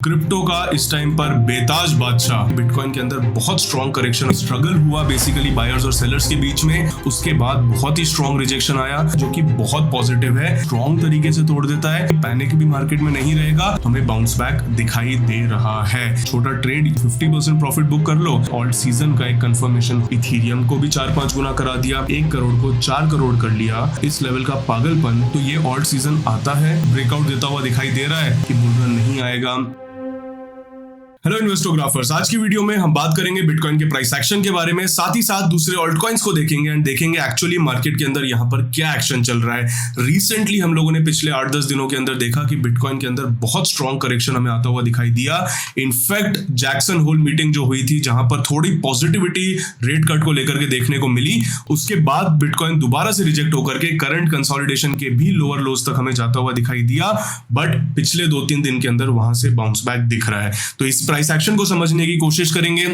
Crypto का इस time पर बेताज बादशाह बिटकॉइन के अंदर बहुत स्ट्रॉन्ग करेक्शन स्ट्रगल हुआ बेसिकली बायर्स और सेलर्स के बीच में। उसके बाद बहुत ही स्ट्रॉन्ग रिजेक्शन आया जो कि बहुत पॉजिटिव है, स्ट्रॉन्ग तरीके से तोड़ देता है। पैनिक भी मार्केट में नहीं रहेगा, हमें बाउंस बैक दिखाई दे रहा है। छोटा ट्रेड 50% प्रॉफिट बुक कर लो। ऑल्ट सीजन का एक कंफर्मेशन इथेरियम को भी 4-5 गुना करा दिया, 1 करोड़ को 4 करोड़ कर लिया। इस लेवल का पागलपन, तो ये ऑल्ट सीजन आता है, ब्रेकआउट देता हुआ दिखाई दे रहा है कि बुल रन नहीं आएगा। हेलो इन्वेस्टोग्राफर्स, आज की वीडियो में हम बात करेंगे बिटकॉइन के प्राइस एक्शन के बारे में, साथ ही साथ दूसरे ऑल्ट कॉइन्स को देखेंगे एंड देखेंगे एक्चुअली मार्केट के अंदर यहाँ पर क्या एक्शन चल रहा है। रिसेंटली हम लोगों ने पिछले 8-10 दिनों के अंदर देखा कि बिटकॉइन के अंदर बहुत स्ट्रॉन्ग करेक्शन हमें आता हुआ दिखाई दिया। इनफैक्ट जैक्सन होल मीटिंग जो हुई थी, जहां पर थोड़ी पॉजिटिविटी रेट कट को लेकर के देखने को मिली, उसके बाद बिटकॉइन दोबारा से रिजेक्ट होकर के करंट कंसोलिडेशन के भी लोअर लोज तक हमें जाता हुआ दिखाई दिया। बट पिछले 2-3 दिन के अंदर वहां से बाउंस बैक दिख रहा है। तो इस प्राइस एक्शन को समझने की कोशिश करेंगे,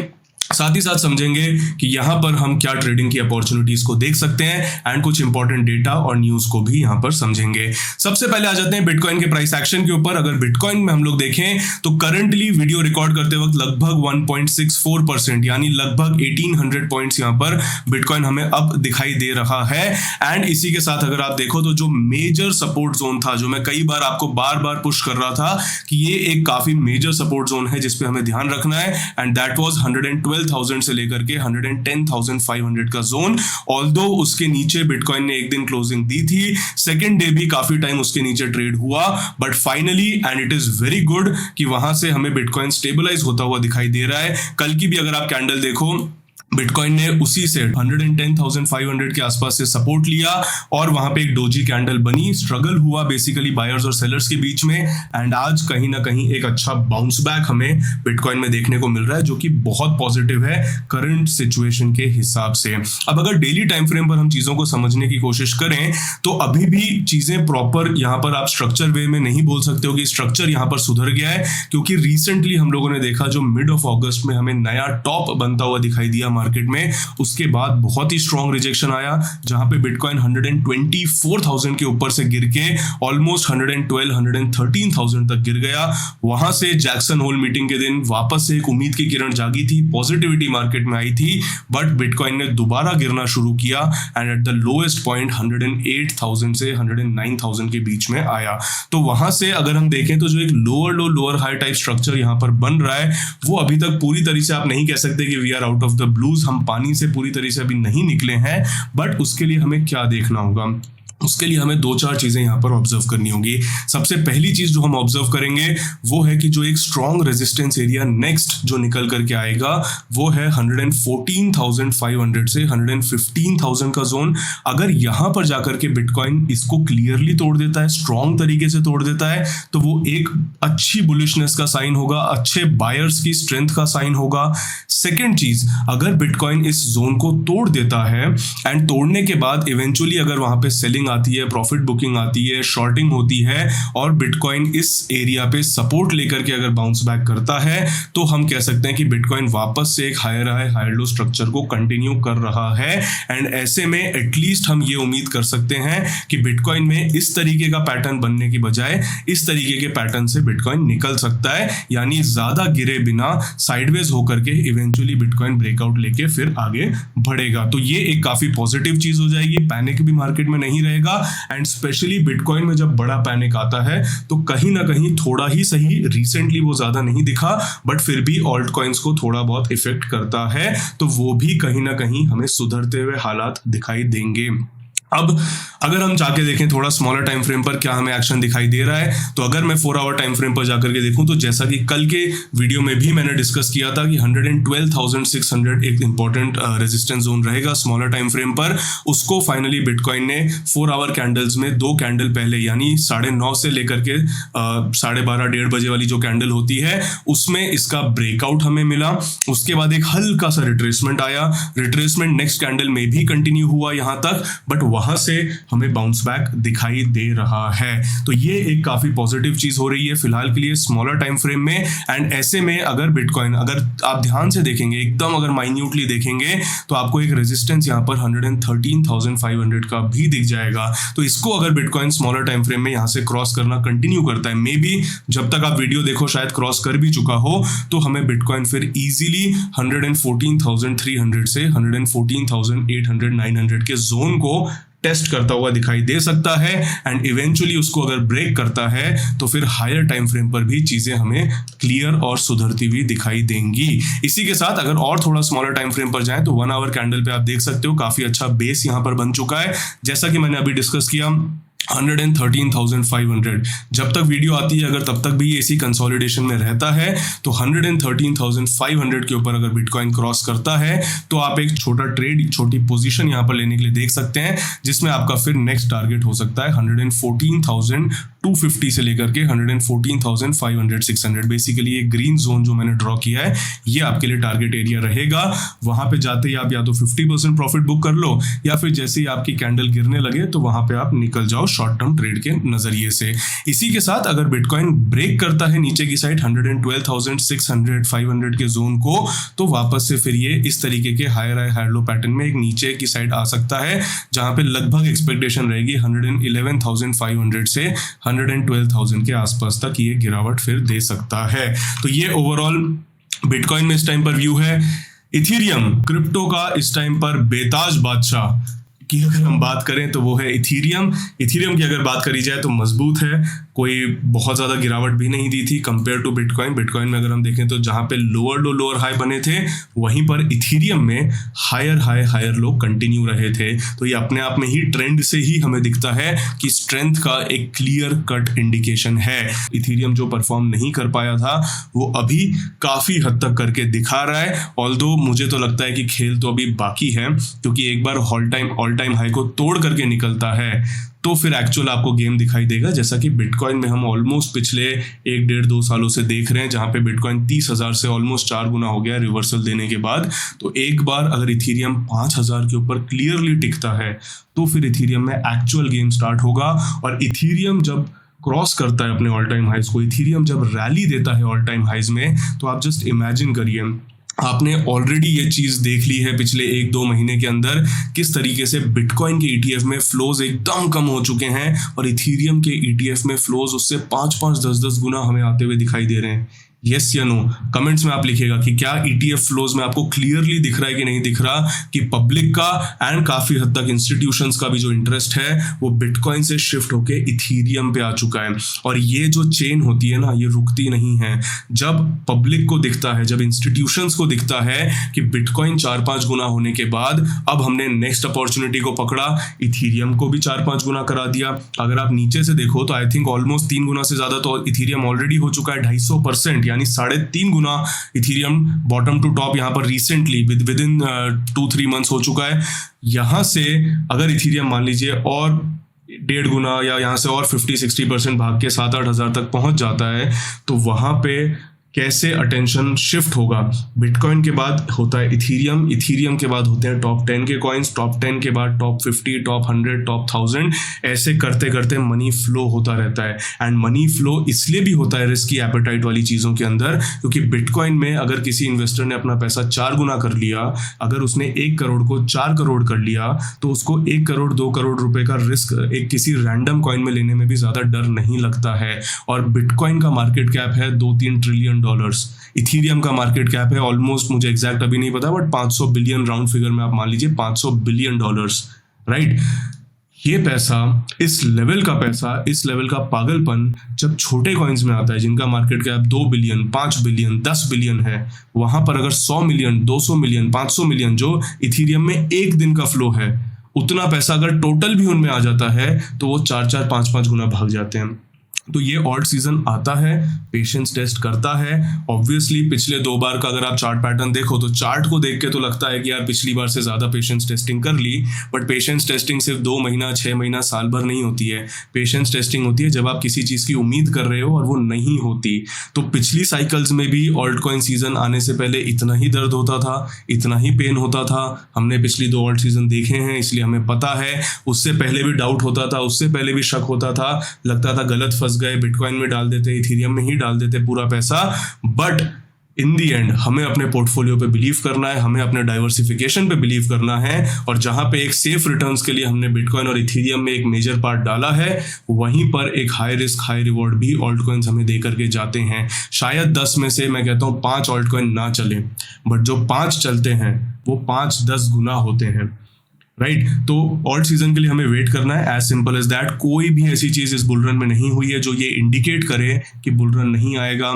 साथ ही साथ समझेंगे कि यहां पर हम क्या ट्रेडिंग की अपॉर्चुनिटीज को देख सकते हैं एंड कुछ इंपॉर्टेंट डेटा और न्यूज को भी यहां पर समझेंगे। सबसे पहले आ जाते हैं बिटकॉइन के प्राइस एक्शन के ऊपर। अगर बिटकॉइन में हम लोग देखें तो करंटली वीडियो रिकॉर्ड करते वक्त लगभग 1.64% यानी लगभग 1800 पॉइंट्स यहां पर बिटकॉइन हमें अब दिखाई दे रहा है। एंड इसी के साथ अगर आप देखो तो जो मेजर सपोर्ट जोन था, जो मैं कई बार आपको बार बार पुश कर रहा था कि ये एक काफी मेजर सपोर्ट जोन है जिसपे हमें ध्यान रखना है, एंड दैट वाज 112,000 से लेकर के 110,500 का जोन। ऑल्दो उसके नीचे बिटकॉइन ने एक दिन क्लोजिंग दी थी, सेकंड डे भी काफी टाइम उसके नीचे ट्रेड हुआ, but finally and it is very good कि वहां से हमें बिटकॉइन स्टेबलाइज होता हुआ दिखाई दे रहा है। कल की भी अगर आप कैंडल देखो, बिटकॉइन ने उसी से 110,500 के आसपास से सपोर्ट लिया और वहां पे एक डोजी कैंडल बनी, स्ट्रगल हुआ बेसिकली बायर्स और सेलर्स के बीच में, एंड आज कहीं ना कहीं एक अच्छा बाउंस बैक हमें बिटकॉइन में देखने को मिल रहा है जो कि बहुत पॉजिटिव है करंट सिचुएशन के हिसाब से। अब अगर डेली टाइम फ्रेम पर हम चीजों को समझने की कोशिश करें तो अभी भी चीजें प्रॉपर यहां पर आप स्ट्रक्चर वे में नहीं बोल सकते हो कि स्ट्रक्चर यहां पर सुधर गया है, क्योंकि रिसेंटली हम लोगों ने देखा जो मिड ऑफ अगस्त में हमें नया टॉप बनता हुआ दिखाई दिया मार्केट में, उसके बाद बहुत ही स्ट्रॉन्ग रिजेक्शन आया जहां पे बिटकॉइन 124,000 के ऊपर से गिर के ऑलमोस्ट 112,000-113,000 तक गिर गया। वहां से जैक्सन होल मीटिंग के दिन वापस से एक उम्मीद की किरण जागी थी, पॉजिटिविटी मार्केट में आई थी, बट बिटकॉइन ने दोबारा गिरना शुरू किया and at the lowest point 108,000 से 109,000 के बीच में आया। तो वहां से अगर हम देखें तो जो एक लोअर लो लोअर हाई टाइप स्ट्रक्चर यहां पर बन रहा है, वो अभी तक पूरी तरह से आप नहीं कह सकते कि we are out of the blues, हम पानी से पूरी तरह से अभी नहीं निकले हैं। बट उसके लिए हमें क्या देखना होगा, उसके लिए हमें 2-4 चीजें यहां पर ऑब्जर्व करनी होगी। सबसे पहली चीज जो हम ऑब्जर्व करेंगे वो है कि जो एक स्ट्रॉन्ग रेजिस्टेंस एरिया नेक्स्ट जो निकल करके आएगा वो है 114,500 से 115,000 का जोन। अगर यहां पर जाकर के बिटकॉइन इसको क्लियरली तोड़ देता है, स्ट्रॉन्ग तरीके से तोड़ देता है, तो वो एक अच्छी बुलिशनेस का साइन होगा, अच्छे बायर्स की स्ट्रेंथ का साइन होगा। सेकेंड चीज, अगर बिटकॉइन इस जोन को तोड़ देता है एंड तोड़ने के बाद इवेंचुअली अगर वहां पे सेलिंग आती है, प्रॉफिट बुकिंग आती है, शॉर्टिंग होती है और बिटकॉइन इस एरिया पे सपोर्ट लेकर के अगर बाउंस बैक करता है, तो हम कह सकते हैं कि बिटकॉइन वापस से एक higher high higher low structure को कंटिन्यू कर रहा है। एंड ऐसे में एटलीस्ट हम ये उम्मीद कर सकते हैं कि बिटकॉइन में इस तरीके का पैटर्न बनने की बजाय इस तरीके के पैटर्न से बिटकॉइन निकल सकता है, यानी ज्यादा गिरे बिना साइडवेज होकर के इवेंचुअली बिटकॉइन ब्रेकआउट लेके फिर आगे बढ़ेगा। तो ये एक काफी पॉजिटिव चीज हो जाएगी, पैनिक भी मार्केट में नहीं रहेगा। एंड स्पेशली बिटकॉइन में जब बड़ा पैनिक आता है तो कहीं ना कहीं थोड़ा ही सही, रिसेंटली वो ज्यादा नहीं दिखा बट फिर भी ऑल्ट कॉइन्स को थोड़ा बहुत इफेक्ट करता है, तो वो भी कहीं ना कहीं हमें सुधरते हुए हालात दिखाई देंगे। अब अगर हम जाके देखें थोड़ा स्मॉलर टाइम फ्रेम पर क्या हमें एक्शन दिखाई दे रहा है, तो अगर मैं 4 आवर टाइम फ्रेम पर जाकर के देखूं तो जैसा कि कल के वीडियो में भी मैंने डिस्कस किया था कि 112,600 एक इंपॉर्टेंट रेजिस्टेंस जोन रहेगा स्मॉलर टाइम फ्रेम पर। उसको फाइनली बिटकॉइन ने 4 आवर कैंडल्स में 2 कैंडल पहले यानी 9:30 से लेकर के 12:30-1:30 बजे वाली जो कैंडल होती है उसमें इसका ब्रेकआउट हमें मिला। उसके बाद एक हल्का सा रिट्रेसमेंट आया, रिट्रेसमेंट नेक्स्ट कैंडल में भी कंटिन्यू हुआ यहां तक, बट वहां से हमें बाउंस बैक दिखाई दे रहा है। तो ये एक काफी पॉजिटिव चीज हो रही है फिलहाल के लिए स्मॉलर टाइम फ्रेम में। एंड ऐसे में अगर बिटकॉइन, अगर आप ध्यान से देखेंगे, एकदम अगर माइन्यूटली देखेंगे, तो आपको एक रेजिस्टेंस यहाँ पर 113,500 का भी दिख जाएगा। तो इसको अगर बिटकॉइन स्मॉलर टाइम फ्रेम में यहाँ से क्रॉस करना कंटिन्यू करता है, मे बी जब तक आप वीडियो देखो शायद क्रॉस कर भी चुका हो, तो हमें बिटकॉइन फिर इजीली 114,300 से 114,800 900 के जोन को टेस्ट करता हुआ दिखाई दे सकता है। एंड इवेंचुअली उसको अगर ब्रेक करता है तो फिर हायर टाइम फ्रेम पर भी चीजें हमें क्लियर और सुधरती हुई दिखाई देंगी। इसी के साथ अगर और थोड़ा स्मॉलर टाइम फ्रेम पर जाएं तो 1 आवर कैंडल पे आप देख सकते हो काफी अच्छा बेस यहां पर बन चुका है। जैसा कि मैंने अभी डिस्कस किया 113,500 जब तक वीडियो आती है, अगर तब तक भी इसी कंसोलिडेशन में रहता है, तो 113,500 के ऊपर अगर बिटकॉइन क्रॉस करता है तो आप एक छोटा ट्रेड, छोटी पोजीशन यहां पर लेने के लिए देख सकते हैं, जिसमें आपका फिर नेक्स्ट टारगेट हो सकता है 114,250 से लेकर के 114,500 600। बेसिकली ये ग्रीन जोन जो मैंने ड्रॉ किया है ये आपके लिए टारगेट एरिया रहेगा। वहां पे जाते ही आप या तो 50% प्रॉफिट बुक कर लो, या फिर जैसे ही आपकी कैंडल गिरने लगे तो वहां पे आप निकल जाओ शॉर्ट टर्म ट्रेड के नजरिए से। इसी के साथ अगर बिटकॉइन ब्रेक करता है नीचे की साइड 112,600 500 के जोन को, तो वापस से फिर ये इस तरीके के higher high higher low pattern में एक नीचे की साइड आ सकता है, जहां पे लगभग एक्सपेक्टेशन रहेगी 111,500 से 112,000 के आसपास तक ये गिरावट फिर दे सकता है। तो ये ओवरऑल बिटकॉइन में इस टाइम पर व्यू है। इथीरियम क्रिप्टो का इस टाइम पर बेताज बादशाह की अगर हम बात करें तो वो है इथीरियम। इथीरियम की अगर बात करी जाए तो मजबूत है, कोई बहुत ज़्यादा गिरावट भी नहीं दी थी कंपेयर टू बिटकॉइन। बिटकॉइन में अगर हम देखें तो जहाँ पे लोअर लो लोअर हाई बने थे, वहीं पर इथीरियम में higher high higher low continue रहे थे। तो ये अपने आप में ही ट्रेंड से ही हमें दिखता है कि स्ट्रेंथ का एक क्लियर कट इंडिकेशन है। इथीरियम जो परफॉर्म नहीं कर पाया था वो अभी काफ़ी हद तक करके दिखा रहा है। ऑल्दो मुझे तो लगता है कि खेल तो अभी बाकी है, क्योंकि एक बार ऑल टाइम हाई को तोड़ करके निकलता है तो फिर एक्चुअल आपको गेम दिखाई देगा, जैसा कि बिटकॉइन में हम ऑलमोस्ट पिछले 1-1.5-2 सालों से देख रहे हैं, जहां पे बिटकॉइन 30,000 से ऑलमोस्ट 4 गुना हो गया रिवर्सल देने के बाद। तो एक बार अगर इथीरियम 5,000 के ऊपर क्लियरली टिकता है तो फिर इथीरियम में एक्चुअल गेम स्टार्ट होगा। और इथीरियम जब क्रॉस करता है अपने ऑल टाइम हाइज को, इथीरियम जब रैली देता है ऑल टाइम हाइज में, तो आप जस्ट इमेजिन करिए, आपने ऑलरेडी ये चीज देख ली है पिछले 1-2 महीने के अंदर किस तरीके से बिटकॉइन के ETF में फ्लोज एकदम कम हो चुके हैं और इथीरियम के ETF में फ्लोज उससे 5-5 10-10 गुना हमें आते हुए दिखाई दे रहे हैं। यस या नो कमेंट्स में आप लिखिएगा कि क्या ETF फ्लोज में आपको क्लियरली दिख रहा है कि नहीं दिख रहा कि पब्लिक का एंड काफी हद तक इंस्टीट्यूशंस का भी जो इंटरेस्ट है वो बिटकॉइन से शिफ्ट होके इथीरियम पे आ चुका है। और ये जो चेन होती है ना, ये रुकती नहीं है। जब पब्लिक को दिखता है, जब इंस्टीट्यूशंस को दिखता है कि बिटकॉइन 4-5 गुना होने के बाद अब हमने नेक्स्ट अपॉर्चुनिटी को पकड़ा, इथीरियम को भी 4-5 गुना करा दिया। अगर आप नीचे से देखो तो आई थिंक ऑलमोस्ट 3 गुना से ज्यादा तो इथीरियम ऑलरेडी हो चुका है, 250%, यानी 3.5 गुना इथीरियम बॉटम टू टॉप यहाँ पर रिसेंटली विद इन 2-3 मंथ्स हो चुका है। यहाँ से अगर इथीरियम मान लीजिए और 1.5 गुना या यहाँ से और 50-60% भाग के 7-8 हज़ार तक पहुंच जाता है, तो वहां पे कैसे अटेंशन शिफ्ट होगा। बिटकॉइन के बाद होता है इथीरियम, इथीरियम के बाद होते हैं टॉप 10 के कॉइन्स, टॉप 10 के बाद टॉप 50, टॉप 100, टॉप 1000, ऐसे करते करते मनी फ्लो होता रहता है। एंड मनी फ्लो इसलिए भी होता है रिस्की एपेटाइट वाली चीज़ों के अंदर, क्योंकि बिटकॉइन में अगर किसी इन्वेस्टर ने अपना पैसा 4 गुना कर लिया, अगर उसने 1 करोड़ को 4 करोड़ कर लिया, तो उसको 1 करोड़ 2 करोड़ रुपए का रिस्क एक किसी रैंडम कॉइन में लेने में भी ज़्यादा डर नहीं लगता है। और बिटकॉइन का मार्केट कैप है $2-3 ट्रिलियन। इथीरियम का मार्केट कैप है ऑलमोस्ट, मुझे एग्जैक्ट अभी नहीं पता, बट 500 बिलियन राउंड फिगर में आप मान लीजिए $500 बिलियन, राइट। ये पैसा, इस लेवल का पैसा, इस लेवल का पागलपन जब छोटे कॉइन्स में आता है जिनका market cap 2 billion 5 billion 10 billion है, वहां पर अगर 100 मिलियन 200 मिलियन 500 मिलियन जो इथीरियम में एक दिन का फ्लो है, उतना पैसा अगर टोटल भी उनमें आ जाता है तो वो 4-4 5-5 गुना भाग जाते हैं। तो ये ऑल्ट सीजन आता है, पेशेंस टेस्ट करता है। ऑब्वियसली पिछले 2 बार का अगर आप चार्ट पैटर्न देखो तो चार्ट को देख के तो लगता है कि यार पिछली बार से ज़्यादा पेशेंस टेस्टिंग कर ली, बट पेशेंस टेस्टिंग सिर्फ 2 महीना 6 महीना साल भर नहीं होती है। पेशेंस टेस्टिंग होती है जब आप किसी चीज़ की उम्मीद कर रहे हो और वो नहीं होती। तो पिछली साइकिल्स में भी ऑल्ट कॉइन सीजन आने से पहले इतना ही दर्द होता था, इतना ही पेन होता था। हमने पिछली 2 ऑल्ट सीजन देखे हैं, इसलिए हमें पता है। उससे पहले भी डाउट होता था, उससे पहले भी शक होता था, लगता था गलत फंस गए, बिटकॉइन में डाल देते, इथेरियम में ही डाल देते पूरा पैसा। बट इन दी एंड हमें अपने पोर्टफोलियो पे बिलीव करना है, हमें अपने डाइवर्सिफिकेशन पे बिलीव करना है, और जहां पे एक सेफ रिटर्न्स के लिए हमने बिटकॉइन और इथेरियम में एक मेजर पार्ट डाला है, वहीं पर एक हाई रिस्क हाई रिवॉर्ड भी ऑल्ट कॉइन्स हमें दे करके जाते हैं। शायद 10 में से मैं कहता हूँ 5 ऑल्ट कॉइन ना चले, बट जो 5 चलते हैं वो 5-10 गुना होते हैं, राइट। तो ऑल्ट सीजन के लिए हमें वेट करना है, एज सिंपल एज दैट। कोई भी ऐसी चीज इस बुलरन में नहीं हुई है जो ये इंडिकेट करे कि बुलरन नहीं आएगा,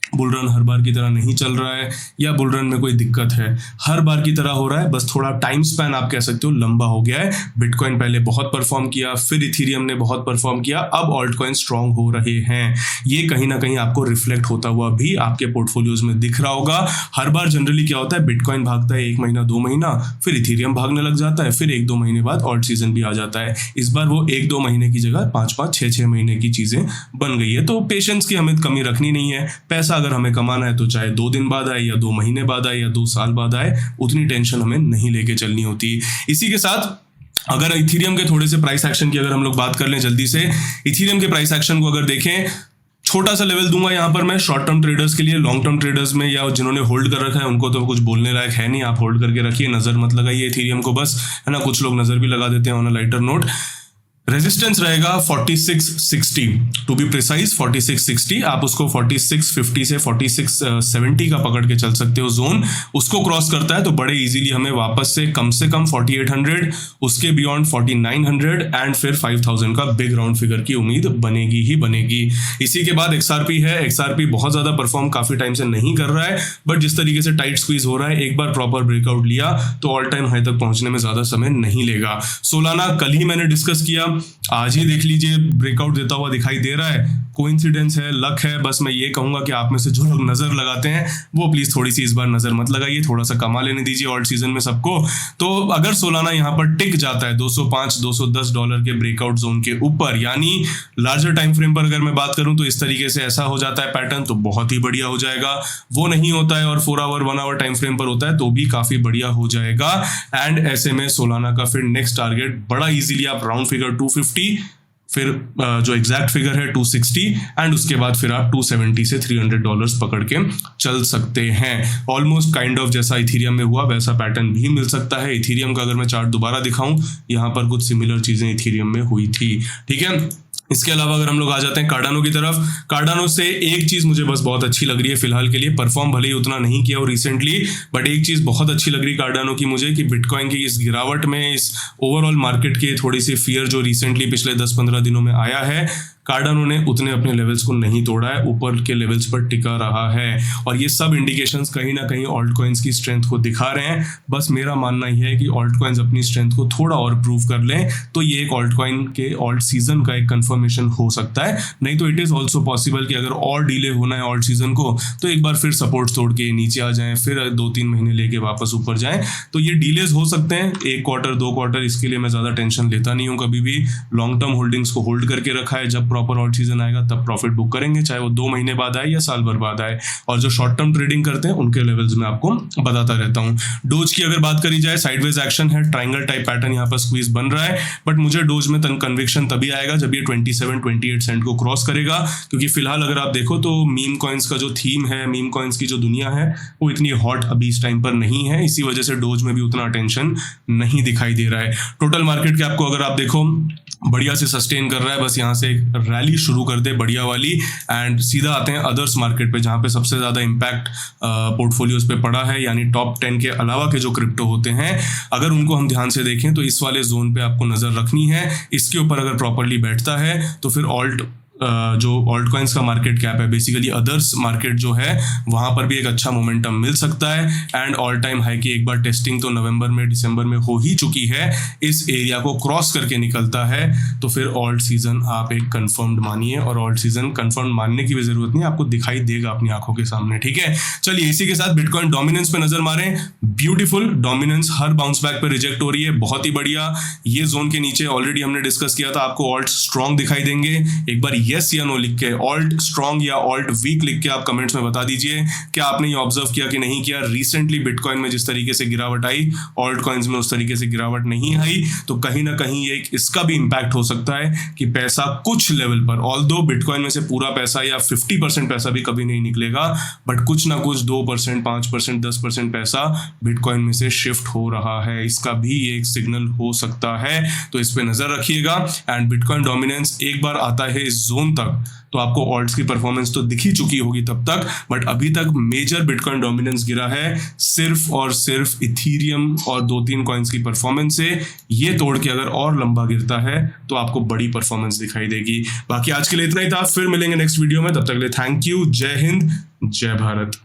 बुलरन हर बार की तरह नहीं चल रहा है, या बुलरन में कोई दिक्कत है। हर बार की तरह हो रहा है, बस थोड़ा टाइम स्पैन आप कह सकते हो लंबा हो गया है। बिटकॉइन पहले बहुत परफॉर्म किया, फिर इथेरियम ने बहुत परफॉर्म किया, अब ऑल्ट कॉइन स्ट्रांग हो रहे हैं। ये कहीं ना कहीं आपको रिफ्लेक्ट होता हुआ भी आपके पोर्टफोलियोज में दिख रहा होगा। हर बार जनरली क्या होता है, बिटकॉइन भागता है 1 महीना 2 महीना, फिर इथेरियम भागने लग जाता है, फिर 1-2 महीने बाद ऑल्ट सीजन भी आ जाता है। इस बार वो 1-2 महीने की जगह 5-5 6-6 महीने की चीजें बन गई है। तो पेशेंस की हमें कमी रखनी नहीं है। पैसा अगर हमें कमाना है तो चाहे 2 दिन बाद आए, या 2 महीने बाद आए, या 2 साल बाद आए, उतनी टेंशन हमें नहीं लेके चलनी होती। इसी के साथ अगर इथेरियम के थोड़े से प्राइस एक्शन की अगर हम लोग बात कर लें जल्दी से, इथेरियम के प्राइस एक्शन को अगर देखें, छोटा सा लेवल दूंगा यहाँ पर मैं शॉर्ट टर्म ट्रेडर्स के लिए। लॉन्ग टर्म ट्रेडर्स में या जिन्होंने होल्ड कर रखा है उनको तो कुछ बोलने लायक है नहीं, आप होल्ड करके रखिए, नजर मत लगाइए इथेरियम को बस, है ना। कुछ लोग नजर भी लगा देते हैं on a lighter note. Resistance रहेगा 4660 टू बी प्रिसाइज, 4660। आप उसको 4650 से 4670 का पकड़ के चल सकते हो जोन। उसको क्रॉस करता है तो बड़े इजीली हमें वापस से कम 4800, उसके बियॉन्ड 4900 एंड फिर 5000 का बिग राउंड फिगर की उम्मीद बनेगी ही बनेगी। इसी के बाद XRP है। XRP बहुत ज्यादा परफॉर्म काफी टाइम से नहीं कर रहा है, बट जिस तरीके से टाइट स्क्वीज हो रहा है, एक बार प्रॉपर ब्रेकआउट लिया तो ऑल टाइम हाई तक पहुंचने में ज्यादा समय नहीं लेगा। सोलाना कल ही मैंने डिस्कस किया, आज ही देख लीजिए ब्रेकआउट देता हुआ दिखाई दे रहा है। कोइंसिडेंस है, लक है, बस मैं ये कहूंगा कि आप में से जो लोग नजर लगाते हैं वो प्लीज थोड़ी सी इस बार नजर मत लगाइए, थोड़ा सा कमा लेने दीजिए ऑल्ट सीजन में सबको। तो अगर सोलाना यहाँ पर टिक जाता है $205-210 के ब्रेकआउट जोन के ऊपर, यानी लार्जर टाइम फ्रेम पर अगर मैं बात करूं तो इस तरीके से ऐसा हो जाता है पैटर्न, तो बहुत ही बढ़िया हो जाएगा। वो नहीं होता है और 4 आवर 1 आवर टाइम फ्रेम पर होता है तो भी काफी बढ़िया हो जाएगा। एंड ऐसे में सोलाना का फिर नेक्स्ट टारगेट बड़ा इजीली आप राउंड फिगर 250, फिर जो एग्जैक्ट फिगर है 260, एंड उसके बाद फिर आप 270 से $300 पकड़ के चल सकते हैं। ऑलमोस्ट काइंड ऑफ जैसा इथेरियम में हुआ वैसा पैटर्न भी मिल सकता है। इथेरियम का अगर मैं चार्ट दोबारा दिखाऊं, यहाँ पर कुछ सिमिलर चीजें इथेरियम में हुई थी, ठीक है। इसके अलावा अगर हम लोग आ जाते हैं कार्डानो की तरफ, कार्डानो से एक चीज मुझे बस बहुत अच्छी लग रही है फिलहाल के लिए। परफॉर्म भले ही उतना नहीं किया और रिसेंटली, बट एक चीज बहुत अच्छी लग रही है कार्डानो की मुझे, कि बिटकॉइन की इस गिरावट में, इस ओवरऑल मार्केट के थोड़ी सी फियर जो रिसेंटली पिछले 10-15 दिनों में आया है, कार्डानो ने उतने अपने लेवल्स को नहीं तोड़ा है, ऊपर के लेवल्स पर टिका रहा है। और ये सब इंडिकेशंस कहीं ना कहीं ऑल्ट कॉइन्स की स्ट्रेंथ को दिखा रहे हैं। बस मेरा मानना ही है कि ऑल्ट कॉइन्स अपनी स्ट्रेंथ को थोड़ा और प्रूव कर लें तो ये एक ऑल्ट कॉइन के ऑल्ट सीजन का एक कंफर्मेशन हो सकता है। नहीं तो इट इज ऑल्सो पॉसिबल कि अगर और डिले होना है ऑल्ट सीजन को तो एक बार फिर सपोर्ट तोड़ के नीचे आ जाएं, फिर 2-3 महीने लेके वापस ऊपर जाएं। तो ये डिलेज हो सकते हैं, 1 क्वार्टर 2 क्वार्टर, इसके लिए मैं ज्यादा टेंशन लेता नहीं हूँ कभी भी। लॉन्ग टर्म होल्डिंग्स को होल्ड करके रखा है, जब प्रॉपर ऑल्ट सीजन आएगा तब प्रॉफिट बुक करेंगे, चाहे वो 2 महीने बाद आए या साल भर बाद आए। और जो शॉर्ट टर्म ट्रेडिंग करते हैं उनके लेवल्स में आपको बताता रहता हूं। डोज की अगर बात करी जाए, साइडवेज एक्शन है, ट्रायंगल टाइप पैटर्न यहाँ पर स्क्वीज बन रहा है, बट मुझे डोज में कन्विक्शन तभी आएगा जब ये 27-28 सेंट को क्रॉस करेगा। क्योंकि फिलहाल अगर आप देखो तो मीम कॉइन्स का जो थीम है, मीम कॉइन्स की जो दुनिया है, वो इतनी हॉट अभी इस टाइम पर नहीं है। इसी वजह से डोज में भी उतना अटेंशन नहीं दिखाई दे रहा है। टोटल मार्केट कैप को अगर आप देखो, बढ़िया से सस्टेन कर रहा है, बस यहाँ से एक रैली शुरू कर दे बढ़िया वाली, एंड सीधा आते हैं अदर्स मार्केट पे, जहाँ पे सबसे ज्यादा इम्पैक्ट पोर्टफोलियोज पे पड़ा है, यानी टॉप 10 के अलावा के जो क्रिप्टो होते हैं, अगर उनको हम ध्यान से देखें तो इस वाले जोन पे आपको नजर रखनी है। इसके ऊपर अगर प्रॉपरली बैठता है तो फिर ऑल्ट जो ऑल्ट कॉइन्स का मार्केट कैप है, बेसिकली अदर्स मार्केट जो है वहां पर भी एक अच्छा मोमेंटम मिल सकता है। एंड ऑल टाइम हाई की एक बार टेस्टिंग तो नवंबर में दिसंबर में हो ही चुकी है, इस एरिया को क्रॉस करके निकलता है तो फिर ऑल्ट सीजन आप एक कंफर्म्ड मानिए, और ऑल्ट सीजन कंफर्म मानने की भी जरूरत नहीं, आपको दिखाई देगा अपनी आंखों के सामने, ठीक है। चलिए इसी के साथ बिटकॉइन डोमिनेंस पे नजर मारें। ब्यूटीफुल डोमिनेंस, हर बाउंस बैक पे रिजेक्ट हो रही है, बहुत ही बढ़िया। ये जोन के नीचे ऑलरेडी हमने डिस्कस किया था, आपको ऑल्ट स्ट्रॉन्ग दिखाई देंगे। एक बार यस या नो लिख के, ऑल्ट स्ट्रॉन्ग या ऑल्ट वीक लिख के आप कमेंट्स में बता दीजिए क्या आपने ये ऑब्जर्व किया कि नहीं किया। रिसेंटली बिटकॉइन में जिस तरीके से गिरावट आई, ऑल्ट कॉइन्स में उस तरीके से गिरावट नहीं आई, तो कहीं ना कहीं ये इसका भी इंपैक्ट हो सकता है कि पैसा कुछ लेवल पर, ऑल्दो बिटकॉइन में से पूरा पैसा या 50% पैसा भी कभी नहीं निकलेगा, बट कुछ ना कुछ 2%, 5%, 10% पैसा बिटकॉइन में से शिफ्ट हो रहा है, इसका भी एक सिग्नल हो सकता है, तो इस पे नजर रखिएगा। एंड बिटकॉइन डोमिनेंस एक बार आता है इस जोन तक तो आपको ऑल्ट्स की परफॉर्मेंस तो दिख ही चुकी होगी तब तक, बट अभी तक मेजर बिटकॉइन डोमिनेंस गिरा है सिर्फ और सिर्फ इथीरियम और 2-3 कॉइन्स की परफॉर्मेंस से। ये तोड़ के अगर और लंबा गिरता है तो आपको बड़ी परफॉर्मेंस दिखाई देगी। बाकी आज के लिए इतना ही था, फिर मिलेंगे नेक्स्ट वीडियो में, तब तक के लिए थैंक यू, जय हिंद, जय भारत।